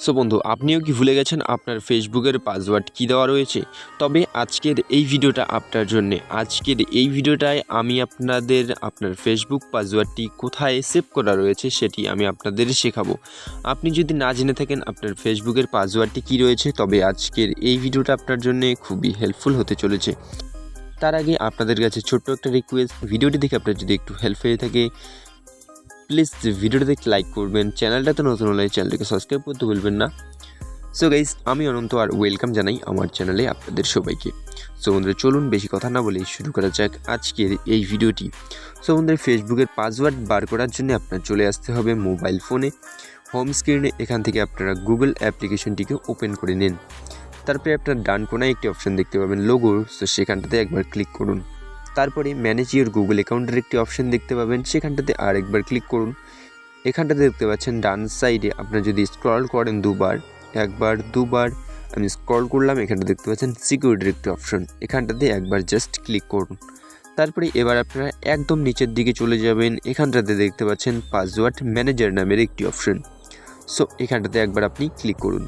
So বন্ধু, আপনিও কি ভুলে গেছেন আপনার ফেসবুকের পাসওয়ার্ড কী দেওয়া রয়েছে? তবে আজকের এই ভিডিওটা আপনার জন্যে। আজকের এই ভিডিওটায় আমি আপনার ফেসবুক পাসওয়ার্ডটি কোথায় সেভ করা রয়েছে সেটি আমি আপনাদের শেখাবো। আপনি যদি না জেনে থাকেন আপনার ফেসবুকের পাসওয়ার্ডটি কী রয়েছে, তবে আজকের এই ভিডিওটা আপনার জন্যে খুবই হেল্পফুল হতে চলেছে। তার আগে আপনাদের কাছে ছোট্ট একটা রিকোয়েস্ট, ভিডিওটি দেখে আপনার যদি একটু হেল্প হয়ে থাকে প্লিজ ভিডিওটা দেখে লাইক করবেন, চ্যানেলটাতে নতুন হলে চ্যানেলটাকে সাবস্ক্রাইব করতে ভুলবেন না। সো গাইস, আমি অনন্ত আর ওয়েলকাম জানাই আমার চ্যানেলে আপনাদের সবাইকে। সো বন্ধুরা, চলুন বেশি কথা না বলে শুরু করা যাক আজকের এই ভিডিওটি। সো বন্ধুরা, ফেসবুকের পাসওয়ার্ড বার করার জন্য আপনার চলে আসতে হবে মোবাইল ফোনে হোম স্ক্রিনে। এখান থেকে আপনারা গুগল অ্যাপ্লিকেশনটিকে ওপেন করে নিন। তারপরে আপনার ডান কোনায় একটি অপশান দেখতে পাবেন লোগো, সো সেখানটাতে একবার ক্লিক করুন। তারপরে ম্যানেজ ইওর গুগল অ্যাকাউন্টের একটি অপশান দেখতে পাবেন, সেখানটাতে আর একবার ক্লিক করুন। এখানটাতে দেখতে পাচ্ছেন ডান সাইডে আপনারা যদি স্ক্রল করেন একবার দুবার আমি স্ক্রল করলাম, এখানটা দেখতে পাচ্ছেন সিকিউরিটির একটি অপশন, এখানটাতে একবার জাস্ট ক্লিক করুন। তারপরে এবার আপনারা একদম নিচের দিকে চলে যাবেন, এখানটাতে দেখতে পাচ্ছেন পাসওয়ার্ড ম্যানেজার নামের একটি অপশন। সো এখানটাতে একবার আপনি ক্লিক করুন।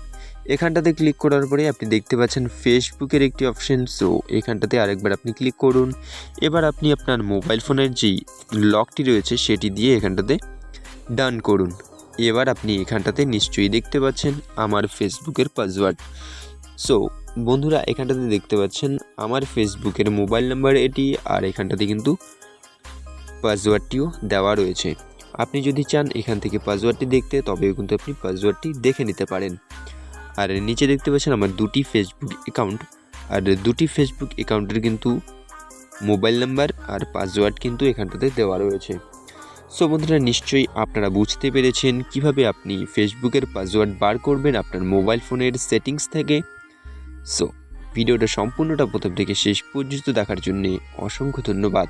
এখানটাতে ক্লিক করার পরে আপনি দেখতে পাচ্ছেন ফেসবুকের একটি অপশন, সো এখানটাতে আরেকবার আপনি ক্লিক করুন। এবার আপনি আপনার মোবাইল ফোনের যেই লকটি রয়েছে সেটি দিয়ে এখানটাতে ডান করুন। এবার আপনি এখানটাতে নিশ্চয়ই দেখতে পাচ্ছেন আমার ফেসবুকের পাসওয়ার্ড। সো বন্ধুরা, এখানটাতে দেখতে পাচ্ছেন আমার ফেসবুকের মোবাইল নাম্বার এটি, আর এখানটাতে কিন্তু পাসওয়ার্ডটিও দেওয়া রয়েছে। আপনি যদি চান এখান থেকে পাসওয়ার্ডটি দেখতে, তবেও কিন্তু আপনি পাসওয়ার্ডটি দেখে নিতে পারেন। আর নিচে দেখতে পাচ্ছেন আমার দুটি ফেসবুক অ্যাকাউন্ট, আর দুটি ফেসবুক অ্যাকাউন্টের কিন্তু মোবাইল নাম্বার আর পাসওয়ার্ড কিন্তু এখানটাতে দেওয়া রয়েছে। সো বন্ধুরা, নিশ্চয়ই আপনারা বুঝতে পেরেছেন কিভাবে আপনি ফেসবুকের পাসওয়ার্ড বার করবেন আপনার মোবাইল ফোনের সেটিংস থেকে। সো ভিডিওটা সম্পূর্ণটা প্রথম থেকে শেষ পর্যন্ত দেখার জন্যে অসংখ্য ধন্যবাদ।